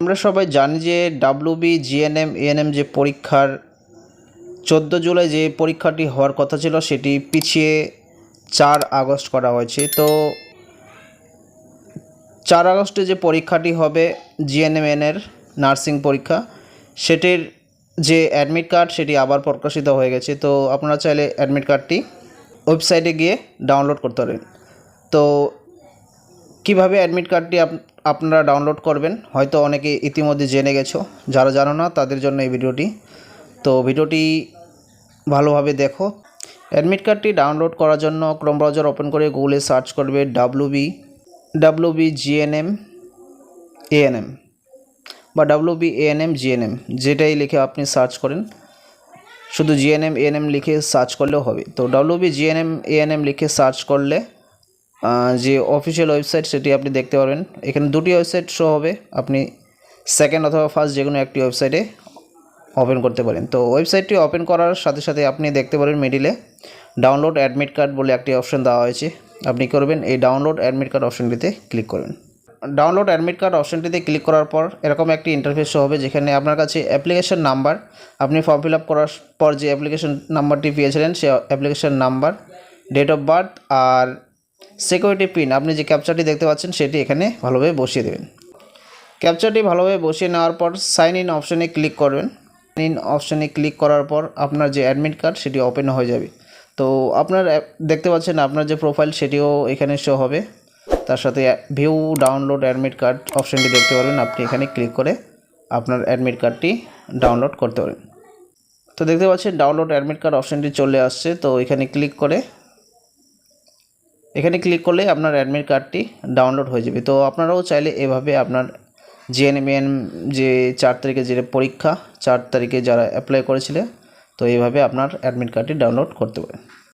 আমরা সবাই জানি যে ডাব্লিউবি জিএনএম এএনএম যে পরীক্ষার 14 জুলাই যে পরীক্ষাটি হওয়ার কথা ছিল সেটি পিছিয়ে 4 আগস্ট করা হয়েছে। তো 4 আগস্টে যে পরীক্ষাটি হবে জিএনএম এর নার্সিং পরীক্ষা, সেটির যে অ্যাডমিট কার্ড সেটি আবার প্রকাশিত হয়ে গেছে। তো আপনারা চাইলে অ্যাডমিট কার্ডটি ওয়েবসাইটে গিয়ে ডাউনলোড করতে পারেন। তো কিভাবে অ্যাডমিট কার্ডটি আপনারা ডাউনলোড করবেন হয়তো অনেকে ইতিমধ্যে জেনে গেছো, যারা জানো না তাদের জন্য এই ভিডিওটি। তো ভিডিওটি ভালোভাবে দেখো। অ্যাডমিট কার্ডটি ডাউনলোড করার জন্য ক্রোম ব্রাউজার ওপেন করে গুগলে সার্চ করবে ডাব্লিউবি জিএনএম এএনএম বা ডাব্লিউবি এএনএম জিএনএম, যেটাই লিখে আপনি সার্চ করেন, শুধু জিএনএম এএনএম লিখে সার্চ করলেও হবে। তো ডাব্লিউবি জিএনএম এএনএম লিখে সার্চ করলে যে অফিসিয়াল ওয়েবসাইট সেটি আপনি দেখতে পারবেন। এখানে দুটি ওয়েবসাইট শো হবে, আপনি সেকেন্ড অথবা ফার্স্ট যে কোনো একটি ওয়েবসাইটে ওপেন করতে পারেন। তো ওয়েবসাইটটি ওপেন করার সাথে সাথে আপনি দেখতে পারেন মিডিলে ডাউনলোড অ্যাডমিট কার্ড বলে একটি অপশন দেওয়া হয়েছে। আপনি করবেন এই ডাউনলোড অ্যাডমিট কার্ড অপশনটিতে ক্লিক করবেন। ডাউনলোড অ্যাডমিট কার্ড অপশনটিতে ক্লিক করার পর এরকম একটি ইন্টারফেস শো হবে, যেখানে আপনার কাছে অ্যাপ্লিকেশন নাম্বার, আপনি ফর্ম ফিল আপ করার পর যে অ্যাপ্লিকেশন নাম্বারটি পেয়েছিলেন সে application number, date of birth আর সিকিউরিটি পিন, আপনি যে ক্যাপচারটি দেখতে পাচ্ছেন সেটি এখানে ভালোভাবে বসিয়ে দেবেন। ক্যাপচারটি ভালোভাবে বসিয়ে নেওয়ার পর সাইন ইন অপশনে ক্লিক করবেন। সাইন ইন অপশনে ক্লিক করার পর আপনার যে অ্যাডমিট কার্ড সেটি ওপেন হয়ে যাবে। তো আপনার দেখতে পাচ্ছেন আপনার যে প্রোফাইল সেটিও এখানে শো হবে, তার সাথে ভিউ ডাউনলোড অ্যাডমিট কার্ড অপশনটি দেখতে পারবেন। আপনি এখানে ক্লিক করে আপনার অ্যাডমিট কার্ডটি ডাউনলোড করতে পারেন। তো দেখতে পাচ্ছেন ডাউনলোড অ্যাডমিট কার্ড অপশনটি চলে আসছে। তো এখানে ক্লিক করলে আপনার অ্যাডমিট কার্ডটি ডাউনলোড হয়ে যাবে। তো আপনারাও চাইলে এভাবে আপনার জিএনএম যে 4 তারিখে যে পরীক্ষা, 4 তারিখে যারা অ্যাপ্লাই করেছিলেন, তো এইভাবে আপনার অ্যাডমিট কার্ডটি ডাউনলোড করতে পারেন।